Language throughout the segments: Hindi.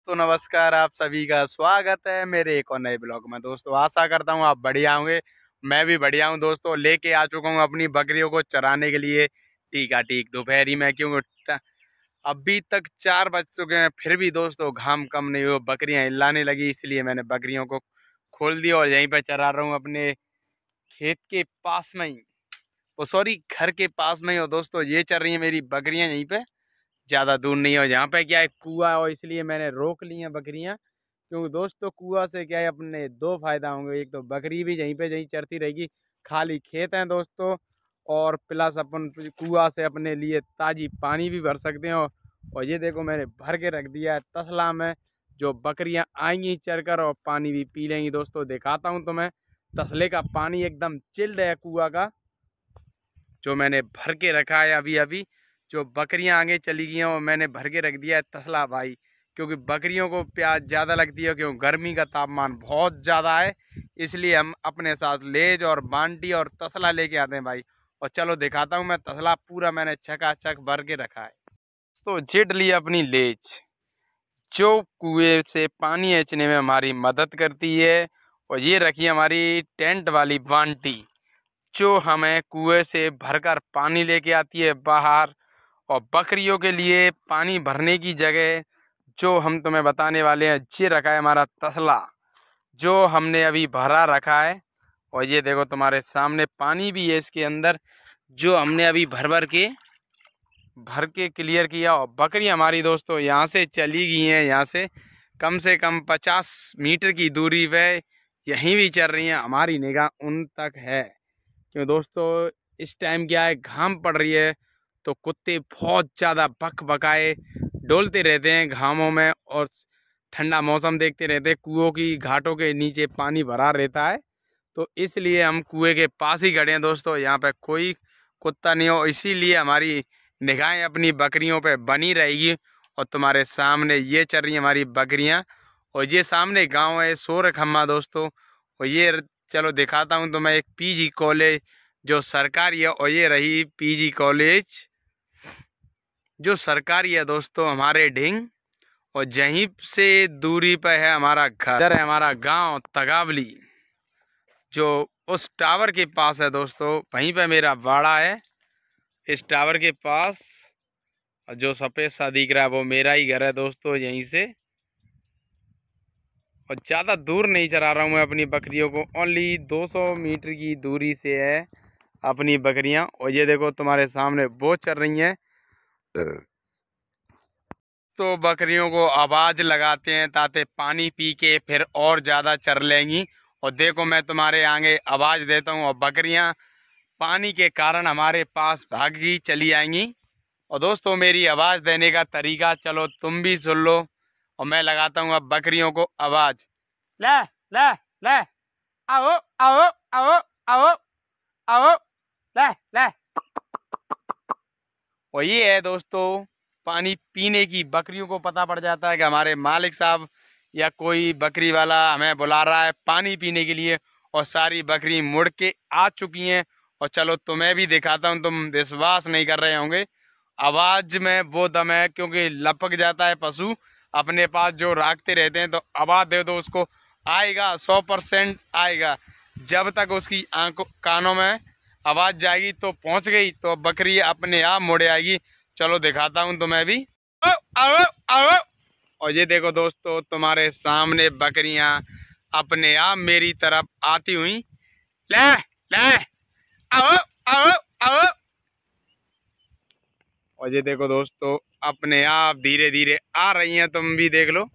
दोस्तों नमस्कार, आप सभी का स्वागत है मेरे एक और नए ब्लॉग में। दोस्तों आशा करता हूँ आप बढ़िया होंगे। मैं भी बढ़िया हूँ दोस्तों। लेके आ चुका हूँ अपनी बकरियों को चराने के लिए ठीक दोपहरी में, क्योंकि अभी तक 4 बज चुके हैं, फिर भी दोस्तों घाम कम नहीं हो, बकरियां हिलाने लगी, इसलिए मैंने बकरियों को खोल दिया और यहीं पर चरा रहा हूँ अपने खेत के पास में ही, वो सॉरी घर के पास में ही। और दोस्तों ये चल रही है मेरी बकरियां यहीं पे, ज़्यादा दूर नहीं है। यहाँ पे क्या है, कुआं है, और इसलिए मैंने रोक ली हैं बकरियाँ। क्योंकि दोस्तों कुआं से क्या है, अपने दो फायदा होंगे। एक तो बकरी भी यहीं चरती रहेगी, खाली खेत हैं दोस्तों, और प्लस अपन कुआं से अपने लिए ताज़ी पानी भी भर सकते हैं। और ये देखो मैंने भर के रख दिया है तसला में, जो बकरियां आएंगी चरकर और पानी भी पी लेंगी। दोस्तों दिखाता हूँ तुम्हें, तसले का पानी एकदम चिल्ड है कुआं का, जो मैंने भर के रखा है अभी अभी। जो बकरियां आगे चली गई हैं और मैंने भर के रख दिया है तसला भाई, क्योंकि बकरियों को प्यास ज़्यादा लगती है, क्योंकि गर्मी का तापमान बहुत ज़्यादा है, इसलिए हम अपने साथ लेज और बाल्टी और तसला लेके आते हैं भाई। और चलो दिखाता हूँ मैं, तसला पूरा मैंने चकाचक भर के रखा है। तो झिट ली अपनी लेज, जो कुएं से पानी खींचने में हमारी मदद करती है। और ये रखी हमारी टेंट वाली बाल्टी, जो हमें कुएं से भरकर पानी लेके आती है बाहर। और बकरियों के लिए पानी भरने की जगह जो हम तुम्हें बताने वाले हैं, ये रखा है हमारा तसला, जो हमने अभी भरा रखा है। और ये देखो तुम्हारे सामने पानी भी है इसके अंदर, जो हमने अभी भर के क्लियर किया। और बकरी हमारी दोस्तों यहाँ से चली गई हैं, यहाँ से कम 50 मीटर की दूरी पे यहीं भी चल रही हैं। हमारी निगाह उन तक है, क्यों दोस्तों इस टाइम क्या है, घाम पड़ रही है, तो कुत्ते बहुत ज़्यादा बकाए डोलते रहते हैं घामों में, और ठंडा मौसम देखते रहते हैं। कुओं की घाटों के नीचे पानी भरा रहता है, तो इसलिए हम कुएं के पास ही खड़े हैं दोस्तों। यहाँ पे कोई कुत्ता नहीं हो, इसीलिए हमारी निगाहें अपनी बकरियों पे बनी रहेगी। और तुम्हारे सामने ये चल रही हैं हमारी बकरियाँ, और ये सामने गांव है सोर खम्मा दोस्तों। और ये चलो दिखाता हूँ तुम्हें एक पीजी कॉलेज जो सरकारी है। और ये रही पीजी कॉलेज जो सरकारी है दोस्तों, हमारे ढिंग। और यहीं से दूरी पर है हमारा घर, इधर है हमारा गांव तगावली, जो उस टावर के पास है दोस्तों। वहीं पे मेरा बाड़ा है, इस टावर के पास। और जो सफ़ेद सा दिख रहा है वो मेरा ही घर है दोस्तों, यहीं से। और ज़्यादा दूर नहीं चरा रहा हूँ मैं अपनी बकरियों को, ओनली 200 मीटर की दूरी से है अपनी बकरियाँ। और ये देखो तुम्हारे सामने वो चल रही हैं, तो बकरियों को आवाज़ लगाते हैं ताकि पानी पी के फिर और ज़्यादा चर लेंगी। और देखो मैं तुम्हारे आगे आवाज़ देता हूँ और बकरियाँ पानी के कारण हमारे पास भागी चली आएंगी। और दोस्तों मेरी आवाज़ देने का तरीका चलो तुम भी सुन लो। और मैं लगाता हूँ अब बकरियों को आवाज़, ले ले ले, आओ आओ आओ आओ आओ, ले ले। और ये है दोस्तों, पानी पीने की बकरियों को पता पड़ जाता है कि हमारे मालिक साहब या कोई बकरी वाला हमें बुला रहा है पानी पीने के लिए। और सारी बकरी मुड़ के आ चुकी हैं। और चलो तुम्हें भी दिखाता हूँ, तुम विश्वास नहीं कर रहे होंगे, आवाज़ में वो दम है, क्योंकि लपक जाता है पशु अपने पास जो रखते रहते हैं, तो आवाज़ दे दो उसको, आएगा 100% आएगा। जब तक उसकी आंखों कानों में आवाज़ जाएगी तो पहुंच गई, तो बकरी अपने आप मुड़े आएगी। चलो दिखाता हूं तुम्हें भी, आओ आओ आओ। और ये देखो दोस्तों तुम्हारे सामने बकरियां अपने आप मेरी तरफ आती हुई, ले ले, आओ आओ आओ। और ये देखो दोस्तों अपने आप धीरे धीरे आ रही हैं, तुम भी देख लो,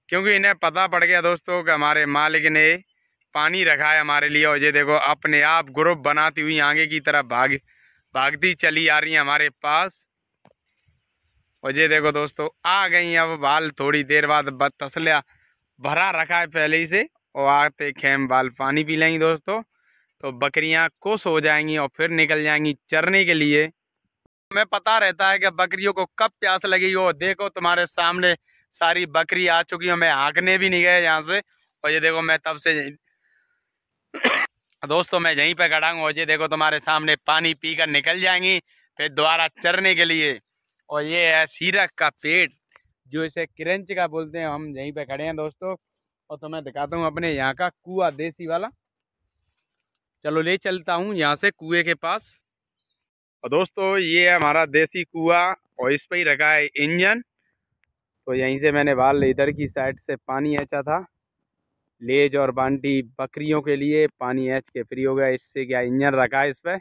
क्योंकि इन्हें पता पड़ गया दोस्तों कि हमारे मालिक ने पानी रखा है हमारे लिए। और ये देखो अपने आप ग्रुप बनाती हुई आगे की तरफ भागती चली आ रही है हमारे पास। और ये देखो दोस्तों आ गई, अब बाल थोड़ी देर बाद तसला भरा रखा है पहले ही से, और आते खेम बाल पानी पी लेंगी दोस्तों, तो बकरियां खुश हो जाएंगी और फिर निकल जाएंगी चरने के लिए। हमें पता रहता है कि बकरियों को कब प्यास लगी हो। देखो तुम्हारे सामने सारी बकरी आ चुकी है, मैं हाँकने भी नहीं गए यहाँ से। और ये देखो मैं तब से दोस्तों मैं यहीं पे खड़ा हूँ। और ये देखो तुम्हारे सामने पानी पीकर निकल जाएंगी फिर दोबारा चरने के लिए। और ये है सीरक का पेड़, जो इसे क्रेंच का बोलते हैं। हम यहीं पे खड़े हैं दोस्तों, और तो मैं दिखाता हूँ अपने यहाँ का कुआं देसी वाला। चलो ले चलता हूँ यहाँ से कुएं के पास। और दोस्तों ये है हमारा देसी कुआं, और इस पर ही रखा है इंजन। तो यहीं से मैंने बाल इधर की साइड से पानी ऐचा था, लेज और बांटी बकरियों के लिए पानी ऐच के फ्री हो गया। इससे क्या इंजन रखा है इस पर,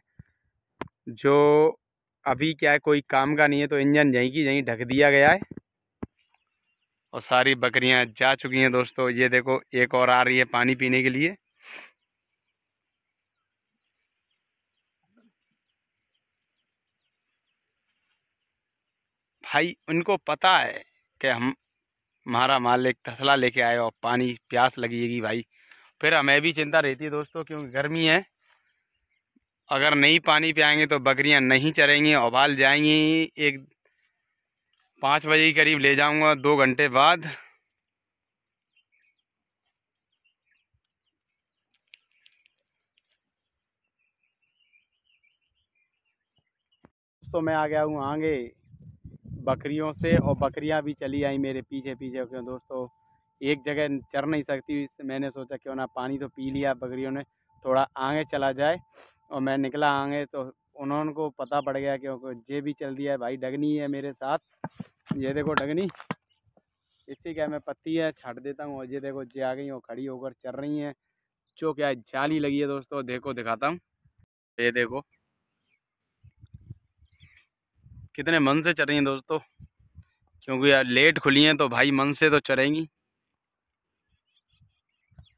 जो अभी क्या है कोई काम का नहीं है, तो इंजन यहीं की यहीं ढक दिया गया है। और सारी बकरियां जा चुकी हैं दोस्तों। ये देखो एक और आ रही है पानी पीने के लिए। भाई उनको पता है कि हम हमारा मालिक तसला लेके आए और पानी प्यास लगेगी भाई। फिर हमें भी चिंता रहती है दोस्तों, क्योंकि गर्मी है। अगर नहीं पानी पियाएंगे तो बकरियां नहीं चरेंगी और बाल जाएंगी। एक 5 बजे के करीब ले जाऊंगा 2 घंटे बाद। दोस्तों मैं आ गया हूँ आगे बकरियों से, और बकरियां भी चली आई मेरे पीछे पीछे, क्यों दोस्तों एक जगह चर नहीं सकती। मैंने सोचा क्यों ना पानी तो पी लिया बकरियों ने, थोड़ा आगे चला जाए। और मैं निकला आगे तो उन्होंने को पता पड़ गया, क्योंकि ये भी चल दिया है भाई। डगनी है मेरे साथ, ये देखो डगनी। इससे क्या मैं पत्ती है छाट देता हूँ, और ये देखो ये आ गई और खड़ी होकर चल रही हैं। जो क्या जाली लगी है दोस्तों, देखो दिखाता हूँ। ये देखो कितने मन से चल रही हैं दोस्तों, क्योंकि यार लेट खुली हैं तो भाई मन से तो चलेंगी।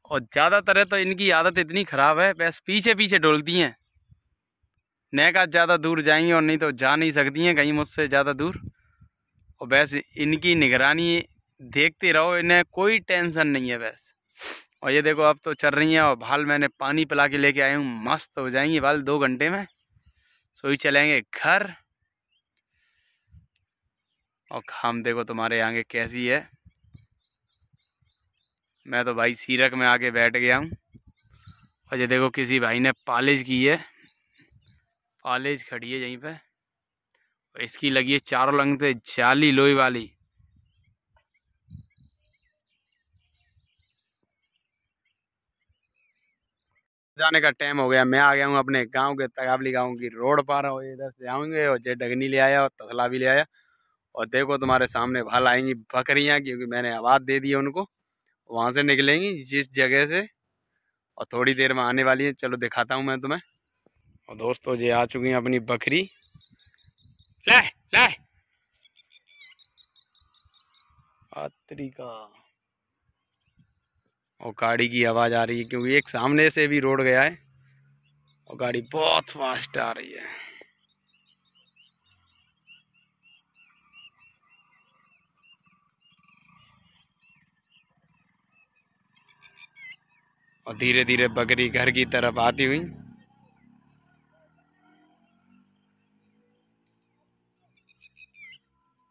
और ज़्यादातर है तो इनकी आदत इतनी ख़राब है, बस पीछे पीछे डोलती हैं। नैका ज़्यादा दूर जाएंगी, और नहीं तो जा नहीं सकती हैं कहीं मुझसे ज़्यादा दूर। और बस इनकी निगरानी देखते रहो, इन्हें कोई टेंशन नहीं है बस। और ये देखो अब तो चल रही हैं, और बाल मैंने पानी पिला के लेके आया हूँ। मस्त हो जाएंगी बाल 2 घंटे में, सोई चलेंगे घर। और खाम देखो तुम्हारे आगे कैसी है। मैं तो भाई सीरक में आके बैठ गया हूँ। और ये देखो किसी भाई ने पालिश की है, पालिश खड़ी है यहीं पे। इसकी लगी है चारों लंग से जाली लोहे वाली। जाने का टाइम हो गया, मैं आ गया हूँ अपने गांव के तगावली गांव की रोड पर। और इधर से जाऊंगे, और जे डगनी ले आया और तसला भी ले आया। और देखो तुम्हारे सामने भाल आएंगी बकरियां, क्योंकि मैंने आवाज़ दे दी है उनको। वहां से निकलेंगी जिस जगह से, और थोड़ी देर में आने वाली है। चलो दिखाता हूँ मैं तुम्हें। और दोस्तों ये आ चुकी हैं अपनी बकरी। ले ले का। और गाड़ी की आवाज़ आ रही है, क्योंकि एक सामने से भी रोड गया है, और गाड़ी बहुत फास्ट आ रही है। और धीरे धीरे बकरी घर की तरफ आती हुई।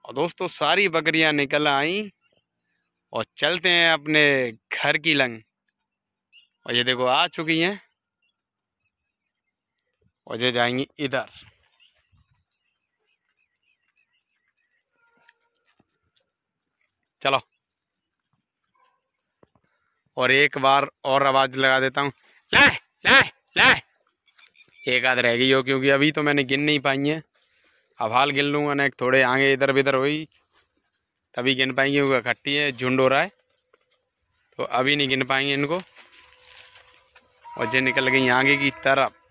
और दोस्तों सारी बकरियां निकल आई, और चलते हैं अपने घर की लंग। और ये देखो आ चुकी हैं, और ये जाएंगी इधर। चलो, और एक बार और आवाज लगा देता हूँ। ले ले ले। एक आध रह गई हो, क्योंकि अभी तो मैंने गिन नहीं पाई है। अब हाल गिन लूँगा ना, थोड़े आगे इधर बिधर हुई तभी गिन पाएंगे, क्योंकि इकट्ठी है, झुंड हो रहा है, तो अभी नहीं गिन पाएंगे इनको। और ये निकल गई आगे की तरफ।